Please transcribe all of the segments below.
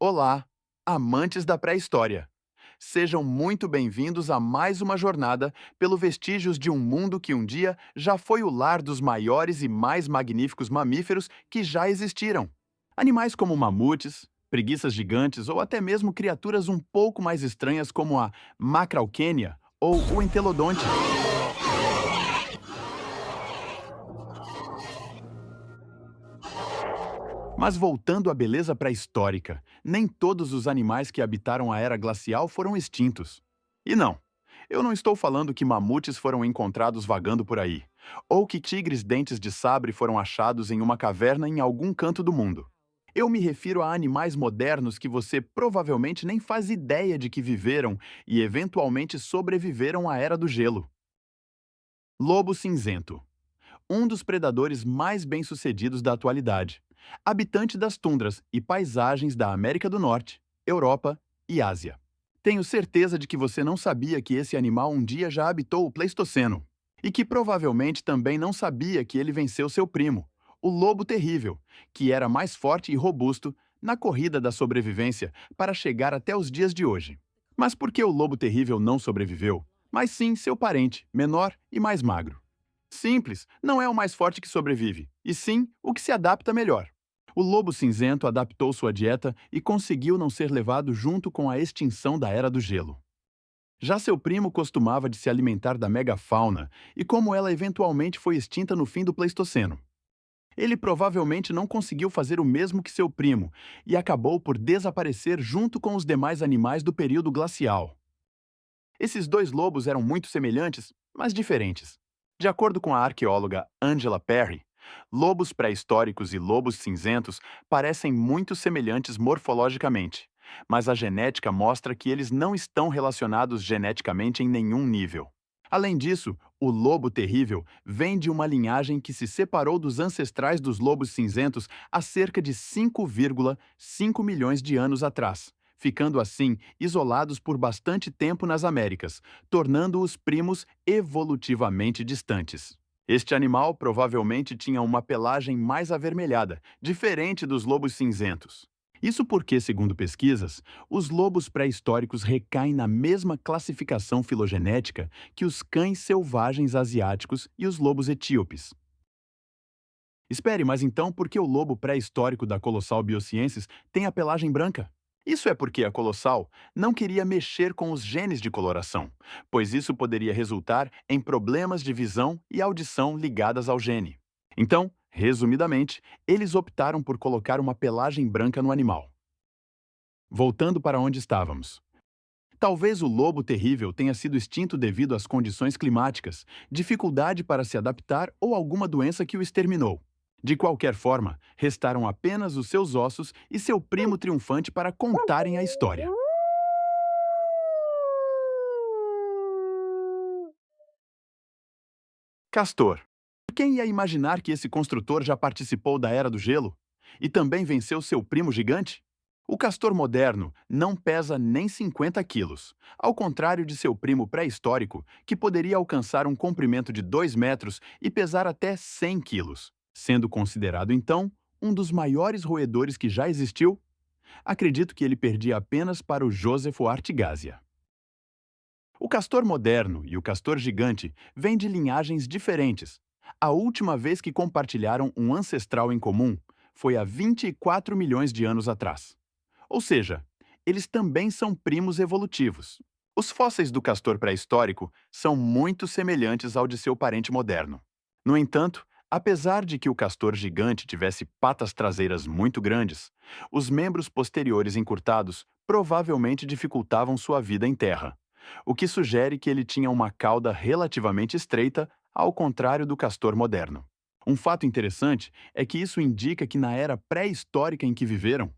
Olá, amantes da pré-história! Sejam muito bem-vindos a mais uma jornada pelo vestígios de um mundo que um dia já foi o lar dos maiores e mais magníficos mamíferos que já existiram. Animais como mamutes, preguiças gigantes ou até mesmo criaturas um pouco mais estranhas como a Macrauchenia ou o Entelodonte. Mas voltando à beleza pré-histórica, nem todos os animais que habitaram a era glacial foram extintos. E não, eu não estou falando que mamutes foram encontrados vagando por aí, ou que tigres dentes de sabre foram achados em uma caverna em algum canto do mundo. Eu me refiro a animais modernos que você provavelmente nem faz ideia de que viveram e eventualmente sobreviveram à era do gelo. Lobo cinzento, um dos predadores mais bem-sucedidos da atualidade, habitante das tundras e paisagens da América do Norte, Europa e Ásia. Tenho certeza de que você não sabia que esse animal um dia já habitou o Pleistoceno, e que provavelmente também não sabia que ele venceu seu primo, o lobo terrível, que era mais forte e robusto na corrida da sobrevivência para chegar até os dias de hoje. Mas por que o lobo terrível não sobreviveu? Mas sim seu parente, menor e mais magro. Simples, não é o mais forte que sobrevive, e sim o que se adapta melhor. O lobo cinzento adaptou sua dieta e conseguiu não ser levado junto com a extinção da Era do Gelo. Já seu primo costumava de se alimentar da megafauna, e como ela eventualmente foi extinta no fim do Pleistoceno. Ele provavelmente não conseguiu fazer o mesmo que seu primo e acabou por desaparecer junto com os demais animais do período glacial. Esses dois lobos eram muito semelhantes, mas diferentes. De acordo com a arqueóloga Angela Perry, lobos pré-históricos e lobos cinzentos parecem muito semelhantes morfologicamente, mas a genética mostra que eles não estão relacionados geneticamente em nenhum nível. Além disso, o lobo terrível vem de uma linhagem que se separou dos ancestrais dos lobos cinzentos há cerca de 5,5 milhões de anos atrás, ficando assim isolados por bastante tempo nas Américas, tornando-os primos evolutivamente distantes. Este animal provavelmente tinha uma pelagem mais avermelhada, diferente dos lobos cinzentos. Isso porque, segundo pesquisas, os lobos pré-históricos recaem na mesma classificação filogenética que os cães selvagens asiáticos e os lobos etíopes. Espere, mas então por que o lobo pré-histórico da Colossal Biosciences tem a pelagem branca? Isso é porque a Colossal não queria mexer com os genes de coloração, pois isso poderia resultar em problemas de visão e audição ligadas ao gene. Então, resumidamente, eles optaram por colocar uma pelagem branca no animal. Voltando para onde estávamos. Talvez o lobo terrível tenha sido extinto devido às condições climáticas, dificuldade para se adaptar ou alguma doença que o exterminou. De qualquer forma, restaram apenas os seus ossos e seu primo triunfante para contarem a história. Castor. Quem ia imaginar que esse construtor já participou da Era do Gelo? E também venceu seu primo gigante? O castor moderno não pesa nem 50 quilos, ao contrário de seu primo pré-histórico, que poderia alcançar um comprimento de 2 metros e pesar até 100 quilos, sendo considerado, então, um dos maiores roedores que já existiu. Acredito que ele perdia apenas para o Joseph Artigásia. O castor moderno e o castor gigante vêm de linhagens diferentes. A última vez que compartilharam um ancestral em comum foi há 24 milhões de anos atrás. Ou seja, eles também são primos evolutivos. Os fósseis do castor pré-histórico são muito semelhantes ao de seu parente moderno. No entanto, apesar de que o castor gigante tivesse patas traseiras muito grandes, os membros posteriores encurtados provavelmente dificultavam sua vida em terra, o que sugere que ele tinha uma cauda relativamente estreita, ao contrário do castor moderno. Um fato interessante é que isso indica que na era pré-histórica em que viveram,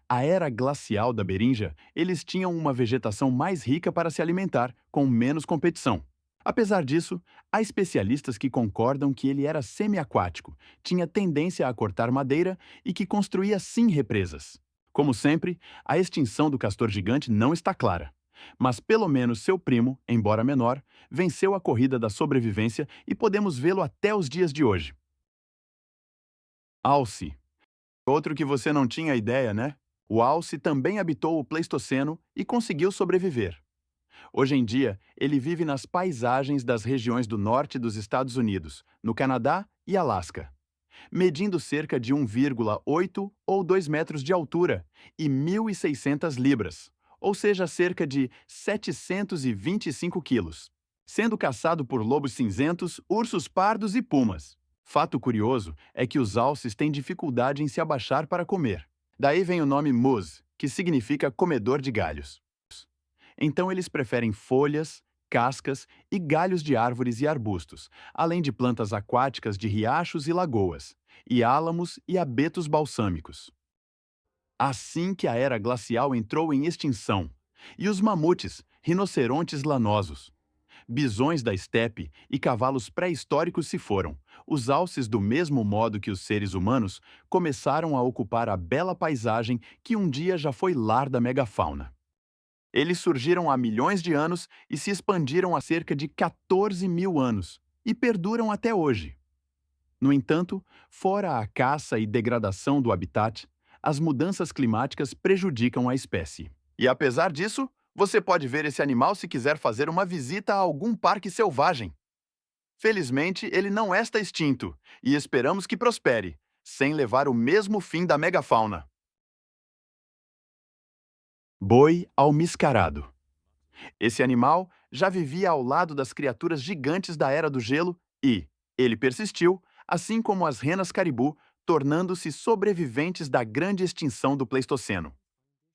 a era glacial da Beringia, eles tinham uma vegetação mais rica para se alimentar, com menos competição. Apesar disso, há especialistas que concordam que ele era semiaquático, tinha tendência a cortar madeira e que construía sim represas. Como sempre, a extinção do castor gigante não está clara. Mas pelo menos seu primo, embora menor, venceu a corrida da sobrevivência e podemos vê-lo até os dias de hoje. Alce. Outro que você não tinha ideia, né? O alce também habitou o Pleistoceno e conseguiu sobreviver. Hoje em dia, ele vive nas paisagens das regiões do norte dos Estados Unidos, no Canadá e Alasca, medindo cerca de 1,8 ou 2 metros de altura e 1.600 libras, ou seja, cerca de 725 quilos, sendo caçado por lobos cinzentos, ursos pardos e pumas. Fato curioso é que os alces têm dificuldade em se abaixar para comer. Daí vem o nome moose, que significa comedor de galhos. Então eles preferem folhas, cascas e galhos de árvores e arbustos, além de plantas aquáticas de riachos e lagoas, e álamos e abetos balsâmicos. Assim que a era glacial entrou em extinção, e os mamutes, rinocerontes lanosos, bisões da estepe e cavalos pré-históricos se foram, os alces, do mesmo modo que os seres humanos, começaram a ocupar a bela paisagem que um dia já foi lar da megafauna. Eles surgiram há milhões de anos e se expandiram há cerca de 14 mil anos, e perduram até hoje. No entanto, fora a caça e degradação do habitat, as mudanças climáticas prejudicam a espécie. E apesar disso, você pode ver esse animal se quiser fazer uma visita a algum parque selvagem. Felizmente, ele não está extinto, e esperamos que prospere, sem levar o mesmo fim da megafauna. Boi almiscarado. Esse animal já vivia ao lado das criaturas gigantes da Era do Gelo e ele persistiu, assim como as renas caribu, tornando-se sobreviventes da grande extinção do Pleistoceno.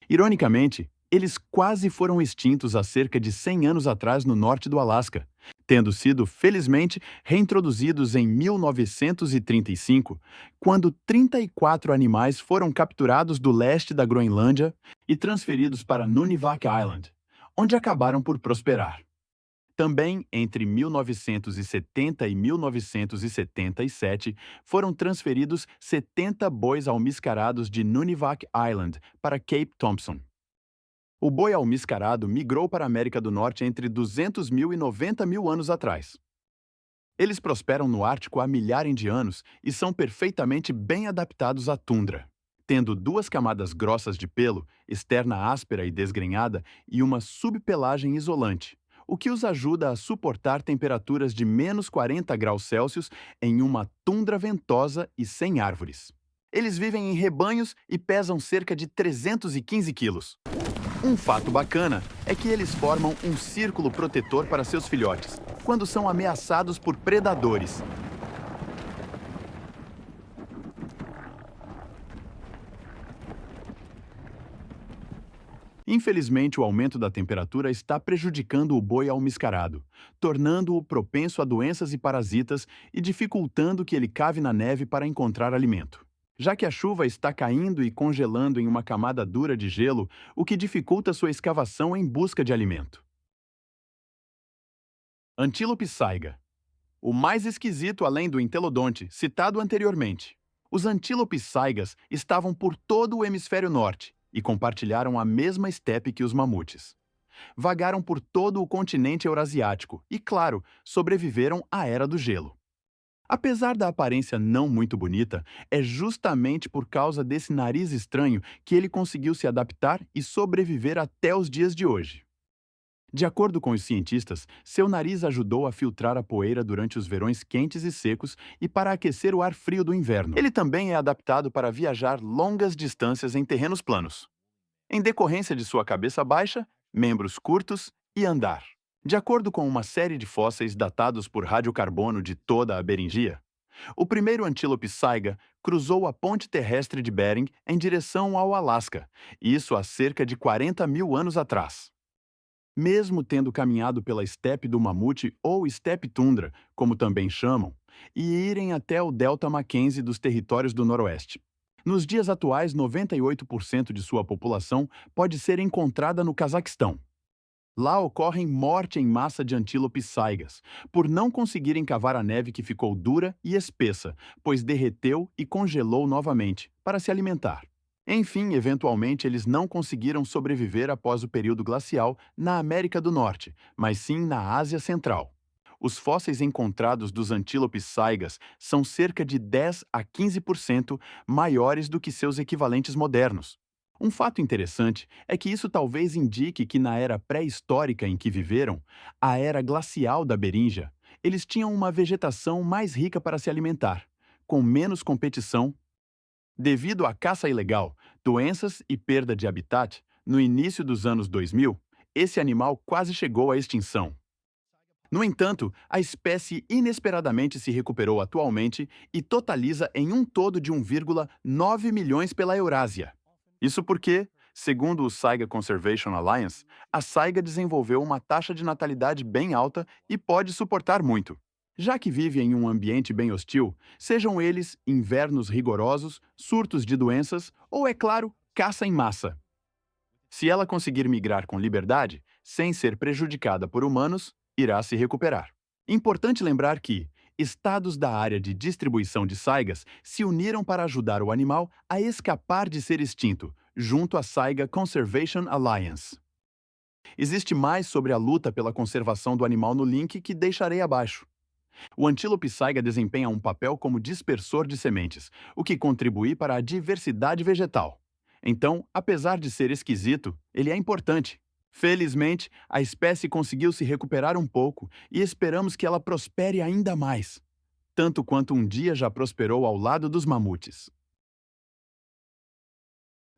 Ironicamente, eles quase foram extintos há cerca de 100 anos atrás no norte do Alasca, tendo sido, felizmente, reintroduzidos em 1935, quando 34 animais foram capturados do leste da Groenlândia e transferidos para Nunivak Island, onde acabaram por prosperar. Também, entre 1970 e 1977, foram transferidos 70 bois almiscarados de Nunivak Island para Cape Thompson. O boi almiscarado migrou para a América do Norte entre 200 mil e 90 mil anos atrás. Eles prosperam no Ártico há milhares de anos e são perfeitamente bem adaptados à tundra, tendo duas camadas grossas de pelo, externa áspera e desgrenhada, e uma subpelagem isolante, o que os ajuda a suportar temperaturas de menos 40 graus Celsius em uma tundra ventosa e sem árvores. Eles vivem em rebanhos e pesam cerca de 315 quilos. Um fato bacana é que eles formam um círculo protetor para seus filhotes, quando são ameaçados por predadores. Infelizmente, o aumento da temperatura está prejudicando o boi almiscarado, tornando-o propenso a doenças e parasitas e dificultando que ele cave na neve para encontrar alimento. Já que a chuva está caindo e congelando em uma camada dura de gelo, o que dificulta sua escavação em busca de alimento. Antílope saiga. O mais esquisito além do entelodonte, citado anteriormente. Os antílopes saigas estavam por todo o hemisfério norte e compartilharam a mesma estepe que os mamutes. Vagaram por todo o continente eurasiático e, claro, sobreviveram à Era do Gelo. Apesar da aparência não muito bonita, é justamente por causa desse nariz estranho que ele conseguiu se adaptar e sobreviver até os dias de hoje. De acordo com os cientistas, seu nariz ajudou a filtrar a poeira durante os verões quentes e secos e para aquecer o ar frio do inverno. Ele também é adaptado para viajar longas distâncias em terrenos planos, em decorrência de sua cabeça baixa, membros curtos e andar. De acordo com uma série de fósseis datados por radiocarbono de toda a Beringia, o primeiro antílope saiga cruzou a ponte terrestre de Bering em direção ao Alasca, isso há cerca de 40 mil anos atrás. Mesmo tendo caminhado pela estepe do mamute ou estepe tundra, como também chamam, e irem até o delta Mackenzie dos territórios do Noroeste. Nos dias atuais, 98% de sua população pode ser encontrada no Cazaquistão. Lá ocorrem morte em massa de antílopes saigas, por não conseguirem cavar a neve que ficou dura e espessa, pois derreteu e congelou novamente, para se alimentar. Enfim, eventualmente eles não conseguiram sobreviver após o período glacial na América do Norte, mas sim na Ásia Central. Os fósseis encontrados dos antílopes saigas são cerca de 10 a 15% maiores do que seus equivalentes modernos, Um fato interessante é que isso talvez indique que na era pré-histórica em que viveram, a era glacial da Beríngia, eles tinham uma vegetação mais rica para se alimentar, com menos competição. Devido à caça ilegal, doenças e perda de habitat, no início dos anos 2000, esse animal quase chegou à extinção. No entanto, a espécie inesperadamente se recuperou atualmente e totaliza em um todo de 1,9 milhões pela Eurásia. Isso porque, segundo o Saiga Conservation Alliance, a saiga desenvolveu uma taxa de natalidade bem alta e pode suportar muito. Já que vive em um ambiente bem hostil, sejam eles invernos rigorosos, surtos de doenças ou, é claro, caça em massa. Se ela conseguir migrar com liberdade, sem ser prejudicada por humanos, irá se recuperar. Importante lembrar que estados da área de distribuição de saigas se uniram para ajudar o animal a escapar de ser extinto, junto à Saiga Conservation Alliance. Existe mais sobre a luta pela conservação do animal no link que deixarei abaixo. O antílope saiga desempenha um papel como dispersor de sementes, o que contribui para a diversidade vegetal. Então, apesar de ser esquisito, ele é importante. Felizmente, a espécie conseguiu se recuperar um pouco e esperamos que ela prospere ainda mais, tanto quanto um dia já prosperou ao lado dos mamutes.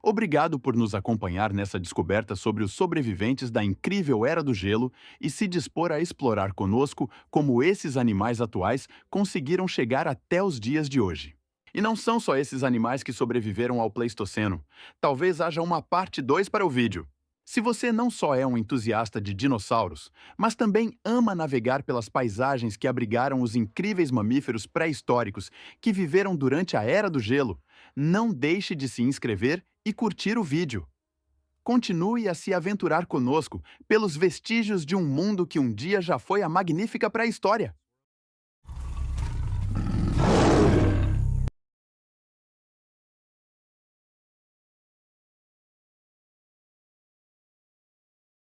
Obrigado por nos acompanhar nessa descoberta sobre os sobreviventes da incrível Era do Gelo e se dispor a explorar conosco como esses animais atuais conseguiram chegar até os dias de hoje. E não são só esses animais que sobreviveram ao Pleistoceno. Talvez haja uma parte 2 para o vídeo. Se você não só é um entusiasta de dinossauros, mas também ama navegar pelas paisagens que abrigaram os incríveis mamíferos pré-históricos que viveram durante a Era do Gelo, não deixe de se inscrever e curtir o vídeo. Continue a se aventurar conosco pelos vestígios de um mundo que um dia já foi a magnífica pré-história.